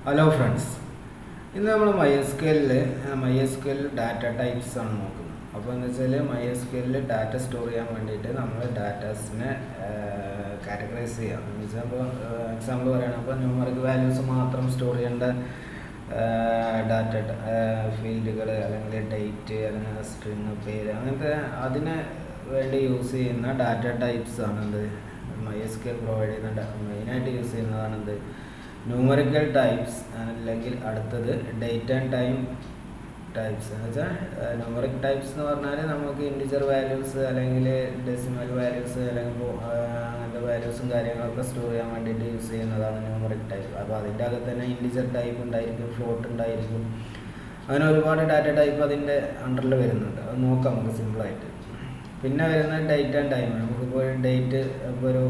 Hello friends. In the MySQL data types are നോക്കുന്നത്. അപ്പോൾ എന്ന് വെച്ചാൽ MySQL ഡാറ്റ സ്റ്റോർ ചെയ്യാൻ വേണ്ടിയിട്ട് നമ്മൾ ഡാറ്റാസിനെ കാറ്റഗറൈസ് ചെയ്യാം. എന്ന് വെച്ചാൽ ഇപ്പോൾ എക്സാമ്പിൾ പറയുകയാണെങ്കിൽ അപ്പോൾ ന്യൂമറിക് വാല്യൂസ് മാത്രം സ്റ്റോർ ചെയ്യേണ്ട ഡാറ്റ ഫീൽഡുകൾ അല്ലെങ്കിൽ ഡേറ്റ് അല്ലെങ്കിൽ സ്ട്രിങ് പേര് അങ്ങനത്തെ അതിന് വേണ്ടി യൂസ് ചെയ്യുന്ന ഡാറ്റ ടൈപ്സ് ആണെന്ത് MySQL പ്രൊവൈഡ് ചെയ്യുന്ന മെയിനായിട്ട് യൂസ് ചെയ്യുന്നതാണെന്ത് ന്യൂമറിക്കൽ ടൈപ്സ് അല്ലെങ്കിൽ അടുത്തത് ഡേറ്റ് ആൻഡ് ടൈം ടൈപ്സ് എന്ന് വെച്ചാൽ ന്യൂമറിക് ടൈപ്സ് എന്ന് പറഞ്ഞാൽ നമുക്ക് ഇൻറ്റിജർ വാല്യൂസ് അല്ലെങ്കിൽ ഡെസിമൽ വാല്യൂസ് അല്ലെങ്കിൽ അങ്ങനത്തെ വാല്യൂസും കാര്യങ്ങളൊക്കെ സ്റ്റോർ ചെയ്യാൻ വേണ്ടിയിട്ട് യൂസ് ചെയ്യുന്നതാണ് ന്യൂമറിക് ടൈപ്പ്. അപ്പോൾ അതിൻ്റെ അകത്ത് തന്നെ ഇൻറ്റിജർ ടൈപ്പ് ഉണ്ടായിരിക്കും, ഫ്ലോട്ട് ഉണ്ടായിരിക്കും, അങ്ങനെ ഒരുപാട് ഡാറ്റ ടൈപ്പ് അതിൻ്റെ അണ്ടറിൽ വരുന്നുണ്ട്. അത് നോക്കാം നമുക്ക് സിമ്പിളായിട്ട്. പിന്നെ വരുന്നത് ഡേറ്റ് ആൻഡ് ടൈം. നമുക്കിപ്പോൾ ഡേറ്റ് ഇപ്പോൾ ഒരു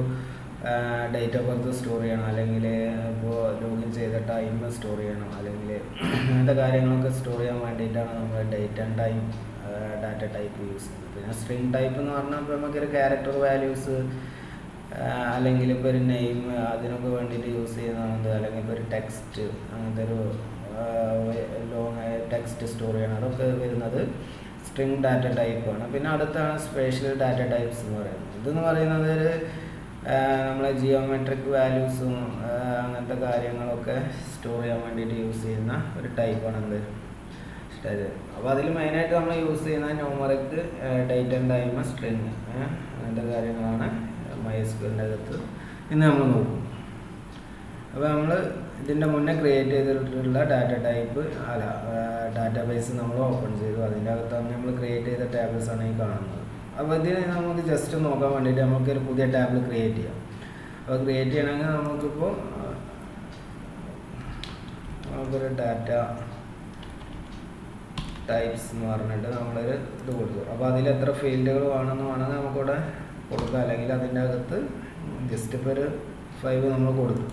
ഡേറ്റ് ഓഫ് ബർത്ത് സ്റ്റോർ ചെയ്യണം, അല്ലെങ്കിൽ ഇപ്പോൾ ലോഗിൻ ചെയ്ത ടൈം സ്റ്റോർ ചെയ്യണം, അല്ലെങ്കിൽ അങ്ങനത്തെ കാര്യങ്ങളൊക്കെ സ്റ്റോർ ചെയ്യാൻ വേണ്ടിയിട്ടാണ് നമ്മൾ date and time data type use ചെയ്യുന്നത്. പിന്നെ സ്ട്രിങ് ടൈപ്പ് എന്ന് പറഞ്ഞാൽ ഇപ്പോൾ നമുക്കൊരു ക്യാരക്ടർ വാല്യൂസ് അല്ലെങ്കിൽ ഇപ്പോൾ ഒരു നെയിം അതിനൊക്കെ വേണ്ടിയിട്ട് യൂസ് ചെയ്യുന്നതാണ്, അല്ലെങ്കിൽ ഇപ്പോൾ ഒരു ടെക്സ്റ്റ് അങ്ങനത്തെ ഒരു ലോങ് ടെക്സ്റ്റ് സ്റ്റോർ ചെയ്യണം, അതൊക്കെ വരുന്നത് സ്ട്രിങ് ഡാറ്റ ടൈപ്പാണ്. പിന്നെ അടുത്താണ് സ്പേഷ്യൽ ഡാറ്റ ടൈപ്സ് എന്ന് പറയുന്നത്. ഇതെന്ന് പറയുന്നത് ഒരു നമ്മളെ ജിയോമെട്രിക് വാല്യൂസും അങ്ങനത്തെ കാര്യങ്ങളൊക്കെ സ്റ്റോർ ചെയ്യാൻ വേണ്ടിയിട്ട് യൂസ് ചെയ്യുന്ന ഒരു ടൈപ്പാണ് എന്ത് സ്റ്റൈൽ. അപ്പോൾ അതിൽ മെയിനായിട്ട് നമ്മൾ യൂസ് ചെയ്യുന്ന numeric date and time string അങ്ങനത്തെ കാര്യങ്ങളാണ് MySQLൻ്റെ അകത്ത് ഇന്ന് നമ്മൾ നോക്കും. അപ്പോൾ നമ്മൾ ഇതിൻ്റെ മുന്നേ ക്രിയേറ്റ് ചെയ്തിട്ടുള്ള ഡാറ്റ ടൈപ്പ് ഡാറ്റാബേസ് നമ്മൾ ഓപ്പൺ ചെയ്തു. അതിൻ്റെ അകത്താണ് നമ്മൾ ക്രിയേറ്റ് ചെയ്ത ടേബിൾസാണ് ഈ കാണുന്നത്. അപ്പോൾ ഇതിന് നമുക്ക് ജസ്റ്റ് നോക്കാൻ വേണ്ടിയിട്ട് നമുക്കൊരു പുതിയ ടേബിൾ ക്രിയേറ്റ് ചെയ്യാം. അപ്പോൾ ക്രിയേറ്റ് ചെയ്യണമെങ്കിൽ നമുക്കിപ്പോൾ നമുക്കൊരു ഡാറ്റ ടൈപ്സ് എന്ന് പറഞ്ഞിട്ട് നമ്മളൊരു ഇത് കൊടുത്തു. അപ്പോൾ അതിൽ എത്ര ഫീൽഡുകൾ വേണമെങ്കിൽ നമുക്കിവിടെ കൊടുക്കാം, അല്ലെങ്കിൽ അതിൻ്റെ അകത്ത് ജസ്റ്റ് ഇപ്പോൾ ഒരു 5 നമ്മൾ കൊടുത്തു.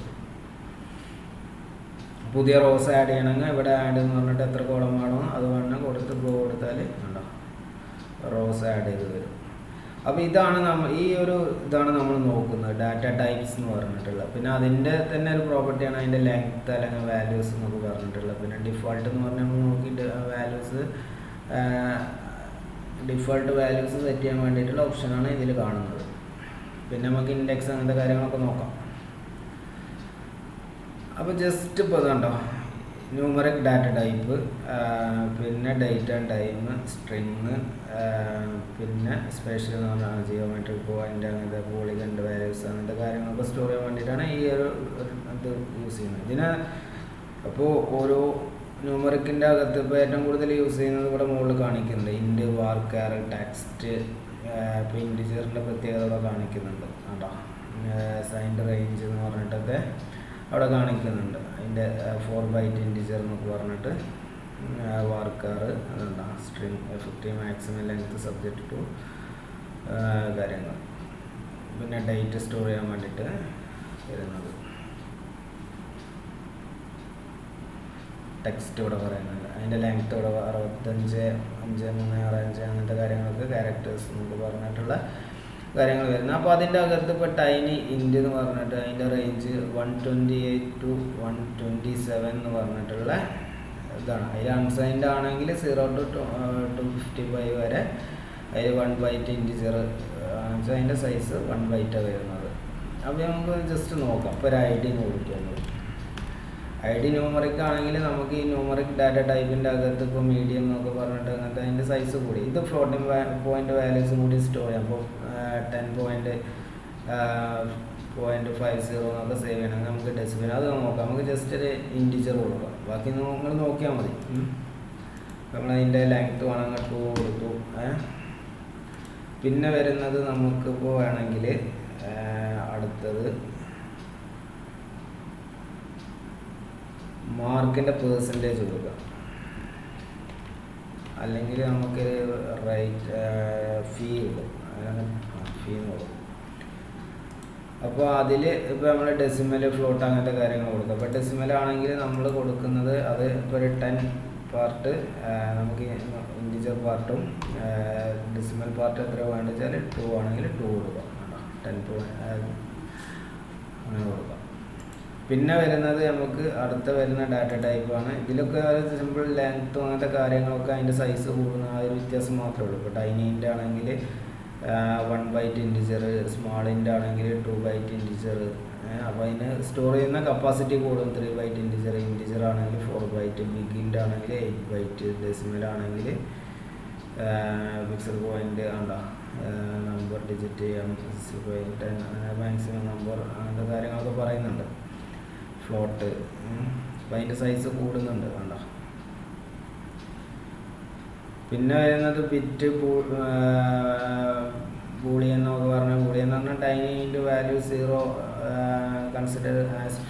പുതിയ റോസ് ആഡ് ചെയ്യണമെങ്കിൽ ഇവിടെ ആഡ് എന്ന് പറഞ്ഞിട്ട് എത്ര കോളം വേണോ അത് വേണം കൊടുത്ത് ഗോ കൊടുത്താൽ ഉണ്ടോ റോസ് ആഡ് ചെയ്ത് വരും. അപ്പോൾ ഇതാണ് ഇതാണ് നമ്മൾ നോക്കുന്നത് ഡാറ്റ ടൈപ്സ് എന്ന് പറഞ്ഞിട്ടുള്ളത്. പിന്നെ അതിൻ്റെ തന്നെ ഒരു പ്രോപ്പർട്ടിയാണ് അതിൻ്റെ ലെങ്ത് അല്ലെങ്കിൽ വാല്യൂസ് എന്നൊക്കെ പറഞ്ഞിട്ടുള്ളത്. പിന്നെ ഡിഫോൾട്ട് എന്ന് പറഞ്ഞാൽ നമ്മൾ നോക്കിയിട്ട് ഡിഫോൾട്ട് വാല്യൂസ് സെറ്റ് ചെയ്യാൻ വേണ്ടിയിട്ടുള്ള ഓപ്ഷനാണ് ഇതിൽ കാണുന്നത്. പിന്നെ നമുക്ക് ഇൻഡെക്സ് അങ്ങനത്തെ കാര്യങ്ങളൊക്കെ നോക്കാം. അപ്പോൾ ജസ്റ്റ് ഇപ്പോൾ ഇതുണ്ടോ ന്യൂമറിക് ഡാറ്റ ടൈപ്പ്, പിന്നെ ഡേറ്റ് ആൻഡ് ടൈം, സ്ട്രിങ്, പിന്നെ സ്പേഷ്യൽ എന്ന് പറഞ്ഞാൽ ജിയോമെട്രിക് പോയിൻ്റ് അങ്ങനത്തെ പോളിഗൺ വാല്യൂസ് അങ്ങനത്തെ കാര്യങ്ങളൊക്കെ സ്റ്റോർ ചെയ്യാൻ വേണ്ടിയിട്ടാണ് ഈ ഒരു ഇത് യൂസ് ചെയ്യുന്നത്. ഇതിന് അപ്പോൾ ഓരോ ന്യൂമറിക്കിൻ്റെ അകത്ത് ഇപ്പോൾ ഏറ്റവും കൂടുതൽ യൂസ് ചെയ്യുന്നത് ഇവിടെ മുകളിൽ കാണിക്കുന്നുണ്ട്. ഇൻഡ്, വാർക്കാർ, ടെക്സ്റ്റ്, ഇപ്പോൾ ഇൻറ്റിജറിൻ്റെ പ്രത്യേകത ഇവിടെ കാണിക്കുന്നുണ്ട് കേട്ടോ. സൈൻഡ് റേഞ്ച് എന്ന് പറഞ്ഞിട്ടൊക്കെ അവിടെ കാണിക്കുന്നുണ്ട്. അതിൻ്റെ 4 ബൈറ്റ് ഇൻറ്റിജർ എന്നൊക്കെ പറഞ്ഞിട്ട് വാർക്കാർ അതുണ്ടാ string effective maximum length subject to കാര്യങ്ങൾ. പിന്നെ ഡേറ്റ് സ്റ്റോർ ചെയ്യാൻ വേണ്ടിയിട്ട് വരുന്നത് ടെക്സ്റ്റ് ഇവിടെ പറയുന്നത്. അതിൻ്റെ ലെങ്ത് ഇവിടെ 65, 5, 3, 6, 5 അങ്ങനത്തെ കാര്യങ്ങൾക്ക് ക്യാരക്ടേഴ്സ് എന്നൊക്കെ പറഞ്ഞിട്ടുള്ള കാര്യങ്ങൾ വരുന്നത്. അപ്പോൾ അതിൻ്റെ അകത്ത് ഇപ്പോൾ ടൈനി ഇൻഡ് എന്ന് പറഞ്ഞിട്ട് അതിൻ്റെ റേഞ്ച് 128 to 127 എന്ന് പറഞ്ഞിട്ടുള്ള ഇതാണ്. അതിൽ അൺസൈൻഡ് ആണെങ്കിൽ 0 to 255 വരെ അതിൽ 1 ബൈറ്റ് ഇൻറ്റിജർ അതിൻ്റെ സൈസ് 1 ബൈറ്റാണ് വരുന്നത്. അപ്പോൾ നമുക്ക് ജസ്റ്റ് നോക്കാം. ഇപ്പോൾ ഒരു ID കൊടുക്കുന്നത് ID ന്യൂമറിക് ആണെങ്കിൽ നമുക്ക് ഈ ന്യൂമറിക് ഡാറ്റ ടൈപ്പിൻ്റെ അകത്ത് ഇപ്പോൾ മീഡിയം എന്നൊക്കെ പറഞ്ഞിട്ട് അങ്ങനത്തെ അതിൻ്റെ സൈസ് കൂടി ഇത് ഫ്ലോട്ടിംഗ് പോയിൻ്റ് വാല്യൂസും കൂടി സ്റ്റോർ ചെയ്യാം. അപ്പോൾ 10.50 എന്നൊക്കെ സേവ് ചെയ്യണമെങ്കിൽ നമുക്ക് ഡെസിമൽ അത് നോക്കാം. നമുക്ക് ജസ്റ്റ് ഒരു ഇൻറ്റിജർ കൊടുക്കാം, ബാക്കി നിങ്ങൾ നോക്കിയാൽ മതി. നമ്മളതിൻ്റെ ലെങ്ത്ത് വേണമെങ്കിൽ 2 കൊടുത്തു. പിന്നെ വരുന്നത് നമുക്കിപ്പോൾ വേണമെങ്കിൽ അടുത്തത് മാർക്കിൻ്റെ പേഴ്സൻറ്റേജ് കൊടുക്കാം, അല്ലെങ്കിൽ നമുക്ക് റൈറ്റ് ഫീ കൊടുക്കും. അപ്പോൾ അതിൽ ഇപ്പോൾ നമ്മൾ ഡെസിമൽ, ഫ്ലോട്ട് അങ്ങനത്തെ കാര്യങ്ങൾ കൊടുക്കും. അപ്പോൾ ഡെസിമൽ ആണെങ്കിൽ നമ്മൾ കൊടുക്കുന്നത് അത് ഇപ്പോൾ ഒരു 10 പാർട്ട് നമുക്ക് ഇൻറ്റിജർ പാർട്ടും ഡെസിമൽ പാർട്ട് എത്ര വേണ്ടത് വെച്ചാൽ 2 ആണെങ്കിൽ 2 കൊടുക്കാം. 10 അങ്ങനെ കൊടുക്കാം. പിന്നെ വരുന്നത് നമുക്ക് അടുത്ത വരുന്ന ഡാറ്റ ടൈപ്പാണ്. ഇതിലൊക്കെ സിമ്പിൾ ലെങ്ത്തും അങ്ങനത്തെ കാര്യങ്ങളൊക്കെ അതിൻ്റെ സൈസ് കൂടുന്ന ആ ഒരു വ്യത്യാസം മാത്രമേ ഉള്ളൂ. ഇപ്പോൾ ടൈനിൻ്റെ ആണെങ്കിൽ 1 ബൈറ്റ് ഇൻറ്റിജർ, സ്മാളിൻ്റെ ആണെങ്കിൽ 2 ബൈറ്റ് ഇൻറ്റിജർ. അപ്പോൾ അതിന് സ്റ്റോർ ചെയ്യുന്ന കപ്പാസിറ്റി കൂടും. 3 ബൈറ്റ് ഇൻറ്റിജർ ആണെങ്കിൽ 4 ബൈറ്റ്, ബിഗിൻ്റെ ആണെങ്കിൽ 8 ബൈറ്റ്, ഡെസിമൽ ആണെങ്കിൽ പിക്സൽ പോയിൻ്റ് ആണ്ടാ നമ്പർ ഡിജിറ്റ്, മാക്സിമം നമ്പർ അങ്ങനത്തെ കാര്യങ്ങളൊക്കെ പറയുന്നുണ്ട്. ഫ്ലോട്ട്, അപ്പോൾ അതിൻ്റെ സൈസ് കൂടുന്നുണ്ട് വേണ്ട. പിന്നെ വരുന്നത് ബിറ്റ് ബൂളിയൻ എന്നൊക്കെ പറഞ്ഞാൽ, ബൂളിയൻ എന്ന് പറഞ്ഞാൽ tiny int value 0 consider as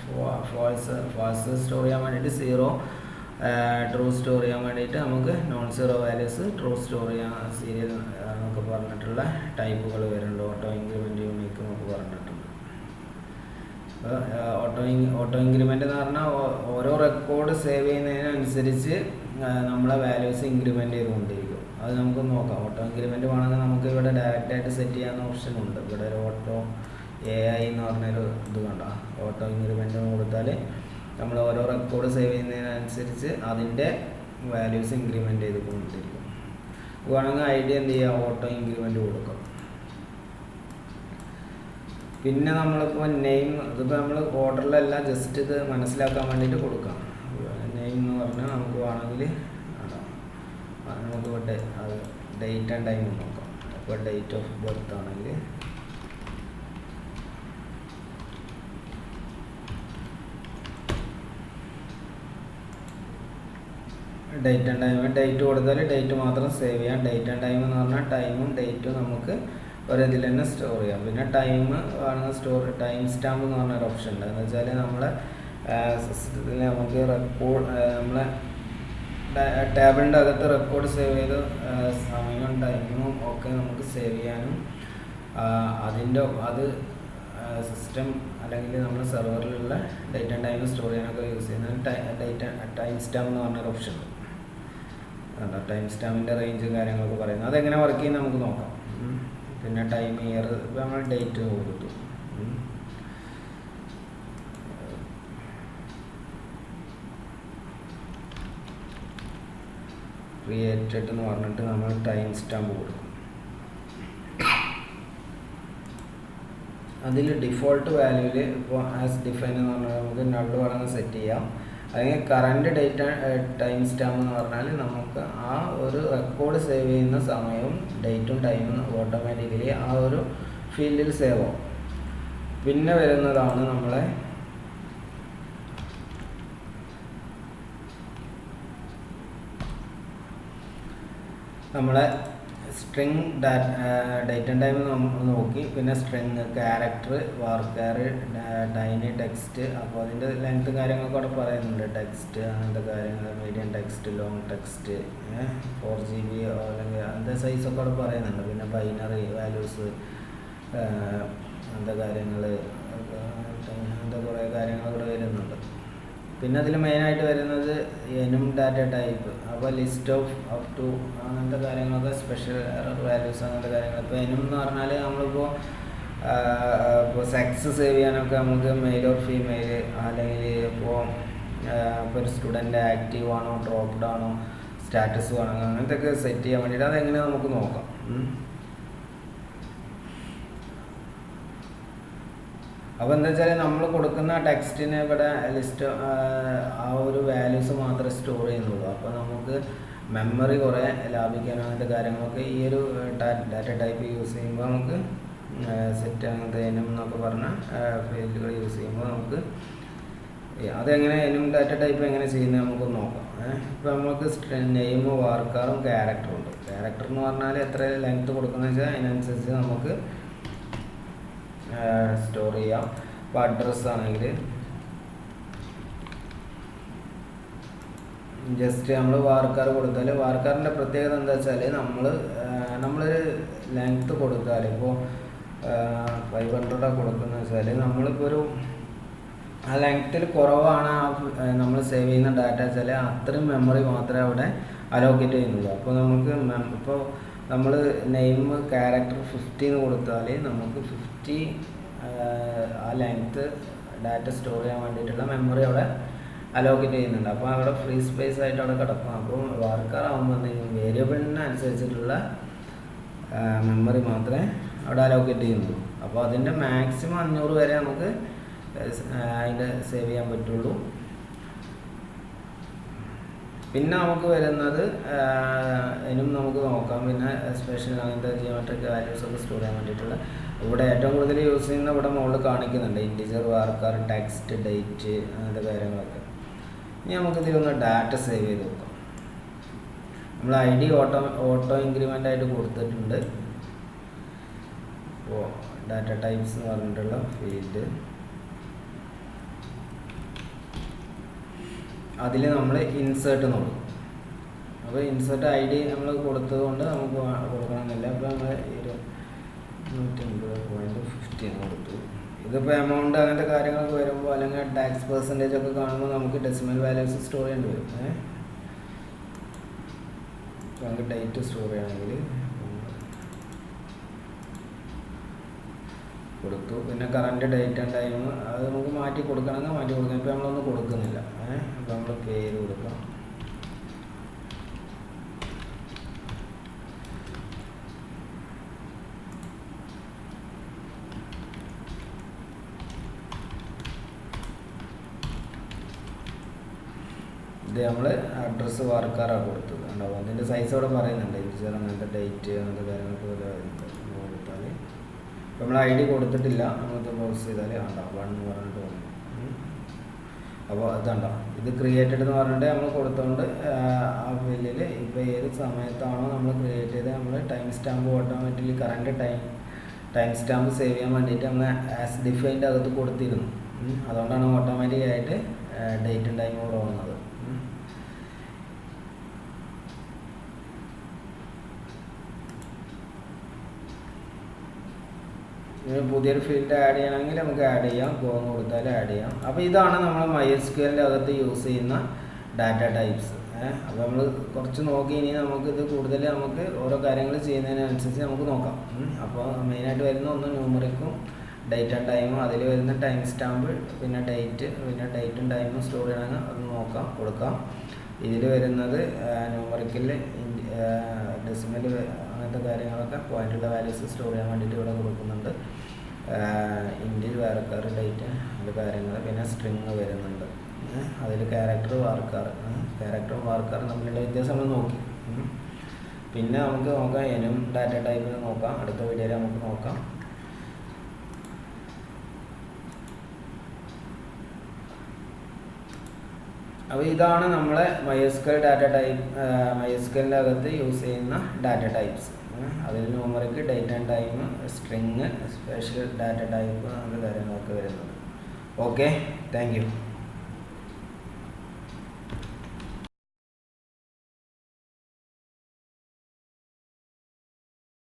false store ചെയ്യാൻ വേണ്ടിയിട്ട് 0, ട്രൂ സ്റ്റോർ ചെയ്യാൻ വേണ്ടിയിട്ട് നമുക്ക് non zero values true store ചെയ്യാൻ സീരിയൽ എന്നൊക്കെ പറഞ്ഞിട്ടുള്ള ടൈപ്പുകൾ വരുന്നുണ്ട്. ഓട്ടോ ഇൻക്രിമെൻറ്റ്, യൂണിക്ക് എന്നൊക്കെ പറഞ്ഞിട്ടുണ്ട്. ഓട്ടോ ഇൻക്രിമെൻ്റ് എന്ന് പറഞ്ഞാൽ ഓരോ റെക്കോർഡ് സേവ് ചെയ്യുന്നതിനനുസരിച്ച് നമ്മളെ വാല്യൂസ് ഇൻക്രിമെൻ്റ് ചെയ്തുകൊണ്ടിരിക്കും. അത് നമുക്ക് നോക്കാം. ഓട്ടോ ഇൻക്രിമെൻ്റ് വേണമെങ്കിൽ നമുക്ക് ഇവിടെ ഡയറക്റ്റായിട്ട് സെറ്റ് ചെയ്യാവുന്ന ഓപ്ഷൻ ഉണ്ട്. ഇവിടെ ഒരു ഓട്ടോ AI എന്ന് പറഞ്ഞൊരു ഇത് കണ്ട, ഓട്ടോ ഇൻക്രിമെൻ്റ് കൊടുത്താൽ നമ്മൾ ഓരോ റെക്കോർഡ് സേവ് ചെയ്യുന്നതിനനുസരിച്ച് അതിൻ്റെ വാല്യൂസ് ഇൻക്രിമെൻ്റ് ചെയ്തുകൊണ്ടിരിക്കും. വേണമെങ്കിൽ ഐഡിയ എന്ത് ചെയ്യുക, ഓട്ടോ ഇൻക്രിമെൻ്റ് കൊടുക്കാം. പിന്നെ നമ്മളിപ്പോൾ നെയിം, ഇതിപ്പോൾ നമ്മൾ ഓർഡറിലല്ല, ജസ്റ്റ് ഇത് മനസ്സിലാക്കാൻ വേണ്ടിയിട്ട് കൊടുക്കാം. നെയിം എന്ന് പറഞ്ഞാൽ നമുക്ക് വേണമെങ്കിൽ നമുക്ക് ഇവിടെ ഡേറ്റ് ആൻഡ് ടൈം നോക്കാം. അപ്പോൾ ഡേറ്റ് ഓഫ് ബർത്ത് ആണെങ്കിൽ ഡേറ്റ് ആൻഡ് ടൈം, ഡേറ്റ് കൊടുത്താൽ ഡേറ്റ് മാത്രം സേവ് ചെയ്യാം. ഡേറ്റ് ആൻഡ് ടൈം എന്ന് പറഞ്ഞാൽ ടൈമും ഡേറ്റും നമുക്ക് ഒരിതിൽ തന്നെ സ്റ്റോർ ചെയ്യാം. പിന്നെ ടൈം വേണമെങ്കിൽ ടൈം സ്റ്റാമ്പ് എന്ന് പറഞ്ഞൊരു ഓപ്ഷൻ ഉണ്ട്. എന്ന് വെച്ചാൽ നമ്മളെ സിസ്റ്റത്തിൽ നമുക്ക് റെക്കോർഡ്, നമ്മളെ ടേബിളിൻ്റെ അകത്ത് റെക്കോർഡ് സേവ് ചെയ്ത് സമയവും ടൈമും ഒക്കെ നമുക്ക് സേവ് ചെയ്യാനും അത് സിസ്റ്റം അല്ലെങ്കിൽ നമ്മുടെ സെർവറിലുള്ള ഡേറ്റ് ആൻഡ് ടൈം സ്റ്റോർ ചെയ്യാനൊക്കെ യൂസ് ചെയ്യുന്ന ടൈം സ്റ്റാമ്പ് എന്ന് പറഞ്ഞൊരു ഓപ്ഷൻ ഉണ്ട്. ടൈം സ്റ്റാമ്പിൻ്റെ റേഞ്ചും കാര്യങ്ങളൊക്കെ പറയുന്നത് അതെങ്ങനെ വർക്ക് ചെയ്യുന്നത് നമുക്ക് നോക്കാം. പിന്നെ ടൈം ഇയർ, ഇപ്പോൾ നമ്മൾ ഡേറ്റ് കൊടുത്തു. ക്രിയേറ്റഡ് എന്ന് പറഞ്ഞിട്ട് നമ്മൾ ടൈം സ്റ്റാമ്പ് കൊടുക്കും. അതിൽ ഡിഫോൾട്ട് വാല്യൂവിൽ ഇപ്പോൾ ആസ് ഡിഫൈൻ എന്ന് പറഞ്ഞാൽ നമുക്ക് നള്ള് വേണമെങ്കിൽ സെറ്റ് ചെയ്യാം. അല്ലെങ്കിൽ കറൻറ്റ് ഡേറ്റ് ടൈം സ്റ്റാമ്പ് എന്ന് പറഞ്ഞാൽ നമുക്ക് ആ ഒരു റെക്കോർഡ് സേവ് ചെയ്യുന്ന സമയവും ഡേറ്റും ടൈമും ഓട്ടോമാറ്റിക്കലി ആ ഒരു ഫീൽഡിൽ സേവ് ആവും. പിന്നെ വരുന്നതാണ് നമ്മളെ സ്ട്രിങ് ഡേറ്റ് ആൻഡ് ടൈം നമ്മൾ നോക്കി. പിന്നെ string, character, Warkar, tiny text. അപ്പോൾ അതിൻ്റെ ലെങ്ത്ത് കാര്യങ്ങളൊക്കെ അവിടെ പറയുന്നുണ്ട്. ടെക്സ്റ്റ് അങ്ങനത്തെ കാര്യങ്ങൾ, medium text, long text, 4GB അല്ലെങ്കിൽ അതിൻ്റെ സൈസൊക്കെ അവിടെ പറയുന്നുണ്ട്. പിന്നെ ബൈനറി വാല്യൂസ്, അങ്ങനത്തെ കാര്യങ്ങൾ, അങ്ങനത്തെ കുറേ കാര്യങ്ങൾ ഇവിടെ വരുന്നുണ്ട്. പിന്നെ അതിൽ മെയിനായിട്ട് വരുന്നത് എനും ഡാറ്റ ടൈപ്പ്. അപ്പോൾ ലിസ്റ്റ് ഓഫ് അപ് ടു അങ്ങനത്തെ കാര്യങ്ങളൊക്കെ, സ്പെഷ്യൽ എറർ വാല്യൂസ് അങ്ങനത്തെ കാര്യങ്ങൾ. ഇപ്പോൾ എനും എന്ന് പറഞ്ഞാൽ നമ്മളിപ്പോൾ സെക്സ് സേവ് ചെയ്യാനൊക്കെ നമുക്ക് മെയിൽ ഓർ ഫീമെയിൽ, അല്ലെങ്കിൽ ഇപ്പോൾ ഒരു സ്റ്റുഡൻ്റ് ആക്റ്റീവ് ആണോ ഡ്രോപ്ഡ് ആണോ സ്റ്റാറ്റസ് ആണോ അങ്ങനത്തെ ഒക്കെ സെറ്റ് ചെയ്യാൻ വേണ്ടിയിട്ട് അതെങ്ങനെ നമുക്ക് നോക്കാം. അപ്പോൾ എന്താ വെച്ചാൽ നമ്മൾ കൊടുക്കുന്ന ടെക്സ്റ്റിന് ഇവിടെ ലിസ്റ്റ് ആ ഒരു വാല്യൂസ് മാത്രമേ സ്റ്റോർ ചെയ്യുന്നുള്ളൂ. അപ്പോൾ നമുക്ക് മെമ്മറി കുറേ ലാഭിക്കാൻ അങ്ങനത്തെ കാര്യങ്ങളൊക്കെ ഈ ഒരു ഡാറ്റ ടൈപ്പ് യൂസ് ചെയ്യുമ്പോൾ നമുക്ക് സെറ്റ് അങ്ങനത്തെ എനും എന്നൊക്കെ പറഞ്ഞ ഫീൽഡുകൾ യൂസ് ചെയ്യുമ്പോൾ നമുക്ക് അതെങ്ങനെ എനും ഡാറ്റ ടൈപ്പ് എങ്ങനെ ചെയ്യുന്നത് നമുക്ക് നോക്കാം. ഇപ്പോൾ നമുക്ക് നെയിം, വാർക്കാറും ക്യാരക്ടറും ഉണ്ട്. ക്യാരക്ടർ എന്ന് പറഞ്ഞാൽ എത്ര ലെങ്ത്ത് കൊടുക്കുന്നത് വെച്ചാൽ അതിനനുസരിച്ച് നമുക്ക് സ്റ്റോർ ചെയ്യാം. ഇപ്പോൾ അഡ്രസ്സ് ആണെങ്കിൽ ജസ്റ്റ് നമ്മൾ വാർക്കാർ കൊടുത്താൽ, വാർക്കാറിൻ്റെ പ്രത്യേകത എന്താ വെച്ചാൽ നമ്മളൊരു ലെങ്ത്ത് കൊടുത്താൽ, ഇപ്പോൾ 500 കൊടുക്കുന്നത് വെച്ചാൽ നമ്മളിപ്പോൾ ഒരു ആ ലെങ്ത്തിൽ കുറവാണ് നമ്മൾ സേവ് ചെയ്യുന്ന ഡാറ്റ വെച്ചാൽ അത്രയും മെമ്മറി മാത്രമേ അവിടെ അലോക്കേറ്റ് ചെയ്യുന്നുള്ളൂ. അപ്പോൾ നമുക്ക് ഇപ്പോൾ നമ്മൾ നെയിം ക്യാരക്ടർ 50 കൊടുത്താൽ നമുക്ക് 50 ആ ലെങ്ത്ത് ഡാറ്റ സ്റ്റോർ ചെയ്യാൻ വേണ്ടിയിട്ടുള്ള മെമ്മറി അവിടെ അലോക്കേറ്റ് ചെയ്യുന്നുണ്ട്. അപ്പോൾ അവിടെ ഫ്രീ സ്പേസ് ആയിട്ട് അവിടെ കിടക്കും. അപ്പോൾ വർക്കർ ആകുമ്പോൾ വേരിയബിളിന് അനുസരിച്ചിട്ടുള്ള മെമ്മറി മാത്രമേ അവിടെ അലോക്കേറ്റ് ചെയ്യുന്നുള്ളൂ. അപ്പോൾ അതിൻ്റെ മാക്സിമം 500 വരെ നമുക്ക് അതിൻ്റെ സേവ് ചെയ്യാൻ പറ്റുള്ളൂ. പിന്നെ നമുക്ക് വരുന്നത് ഇനിയും നമുക്ക് നോക്കാം. പിന്നെ സ്പെഷ്യൽ അങ്ങനത്തെ ജിയോമെട്രിക് വാല്യൂസ് ഒക്കെ സ്റ്റോർ ചെയ്യാൻ വേണ്ടിയിട്ടുള്ള ഇവിടെ ഏറ്റവും കൂടുതൽ യൂസ് ചെയ്യുന്ന ഇവിടെ മുകളിൽ കാണിക്കുന്നുണ്ട് ഇൻറ്റിജർ, വാർക്കർ, ടെക്സ്റ്റ്, ഡേറ്റ് അങ്ങനത്തെ കാര്യങ്ങളൊക്കെ. ഇനി നമുക്ക് ഇതിലൊന്ന് ഡാറ്റ സേവ് ചെയ്ത് നോക്കാം. നമ്മൾ ID ഓട്ടോ ഇൻക്രിമെൻ്റ് ആയിട്ട് കൊടുത്തിട്ടുണ്ട്. അപ്പോൾ ഡാറ്റ ടൈപ്സ് എന്ന് പറഞ്ഞിട്ടുള്ള ഫീൽഡ് അതിൽ നമ്മൾ ഇൻസേർട്ട് നോക്കും. അപ്പോൾ ഇൻസേർട്ട് ID നമ്മൾ കൊടുത്തത് കൊണ്ട് നമുക്ക് കൊടുക്കണമെന്നില്ല. അപ്പോൾ നമ്മൾ 250.15 കൊടുത്തു. ഇതിപ്പോൾ എമൗണ്ട് അങ്ങനത്തെ കാര്യങ്ങളൊക്കെ വരുമ്പോൾ അല്ലെങ്കിൽ ടാക്സ് പെർസെൻറ്റേജ് ഒക്കെ കാണുമ്പോൾ നമുക്ക് ഡെസിമൽ വാല്യൂസ് സ്റ്റോർ ചെയ്യേണ്ടി വരും. നമുക്ക് ഡേറ്റ് സ്റ്റോർ ചെയ്യണമെങ്കിൽ കൊടുത്തു. പിന്നെ കറൻറ്റ് ഡേറ്റ് ആൻഡ് ടൈം അത് നമുക്ക് മാറ്റി കൊടുക്കണമെങ്കിൽ മാറ്റി കൊടുക്കാം. ഇപ്പോൾ നമ്മളൊന്നും കൊടുക്കുന്നില്ല. അപ്പോൾ നമ്മൾ പേര് കൊടുക്കാം. ഇത് നമ്മൾ അഡ്രസ്സ് വാർക്കാറാണ് കൊടുത്തത്. ഉണ്ടാവും അതിൻ്റെ സൈസ് അവിടെ പറയുന്നുണ്ട്. ഇൻറ്റിജർ അങ്ങനത്തെ ഡേറ്റ് അങ്ങനത്തെ കാര്യങ്ങളൊക്കെ കൊടുത്താൽ ഇപ്പോൾ നമ്മൾ ID കൊടുത്തിട്ടില്ല. നമുക്ക് ബ്രൗസ് ചെയ്താൽ ഉണ്ടാവും 1 എന്ന് പറഞ്ഞിട്ട് വന്നു. അപ്പോൾ അതുണ്ടോ ഇത് ക്രിയേറ്റഡ് എന്ന് പറഞ്ഞിട്ട് നമ്മൾ കൊടുത്തുകൊണ്ട് ആ ഫില്ലിൽ ഇപ്പോൾ ഏത് സമയത്താണോ നമ്മൾ ക്രിയേറ്റ് ചെയ്ത് നമ്മൾ time stamp automatically current time stamp save ചെയ്യാൻ വേണ്ടിയിട്ട് നമ്മൾ ആസ് ഡിഫൈൻഡ് അകത്ത് കൊടുത്തിരുന്നു. അതുകൊണ്ടാണ് ഓട്ടോമാറ്റിക്കായിട്ട് ഡേറ്റും ടൈമും കൂടെ വന്നത്. പുതിയൊരു ഫീൽഡ് ആഡ് ചെയ്യണമെങ്കിൽ നമുക്ക് ആഡ് ചെയ്യാം. ഗോന്ന് കൊടുത്താൽ ആഡ് ചെയ്യാം. അപ്പോൾ ഇതാണ് നമ്മൾ MySQLൻ്റെ അകത്ത് യൂസ് ചെയ്യുന്ന ഡാറ്റ ടൈപ്സ്. അപ്പോൾ നമ്മൾ കുറച്ച് നോക്കി ഇനി നമുക്കിത് കൂടുതൽ നമുക്ക് ഓരോ കാര്യങ്ങൾ ചെയ്യുന്നതിനനുസരിച്ച് നമുക്ക് നോക്കാം. അപ്പോൾ മെയിനായിട്ട് വരുന്ന ഒന്ന് ന്യൂമറിക്കും ഡേറ്റ് ആൻഡ് ടൈമും, അതിൽ വരുന്ന ടൈം സ്റ്റാമ്പ്, പിന്നെ ഡേറ്റും ടൈമും സ്റ്റോർ ചെയ്യണമെങ്കിൽ അത് കൊടുക്കാം. ഇതിൽ വരുന്നത് ന്യൂമറിക്കൽ ഡെസിമൽ അങ്ങനത്തെ കാര്യങ്ങളൊക്കെ പോയിന്റുള്ള വാല്യൂസ് സ്റ്റോർ ചെയ്യാൻ വേണ്ടിയിട്ട് ഇവിടെ കൊടുക്കുന്നുണ്ട്. ഇൻറ്റിൽ, വാർക്കർ, ഡേറ്റ് അങ്ങനത്തെ കാര്യങ്ങൾ, പിന്നെ സ്ട്രിങ് വരുന്നുണ്ട്. അതിൽ ക്യാരക്ടറും വാർക്കറും തമ്മിലുള്ള വ്യത്യാസം നമ്മൾ നോക്കി. പിന്നെ നമുക്ക് നോക്കാം എനും ഡാറ്റ ടൈപ്പിൽ നോക്കാം. അടുത്ത വീഡിയോയിൽ നമുക്ക് നോക്കാം. അപ്പോൾ ഇതാണ് നമ്മളെ MySQL ഡാറ്റ ടൈപ്പ്. MySQLൻ്റെ അകത്ത് യൂസ് ചെയ്യുന്ന ഡാറ്റ ടൈപ്സ്. അതിൽ numeric, date and time, string, special data type അങ്ങനത്തെ കാര്യങ്ങളൊക്കെ വരുന്നത്. Okay, thank you.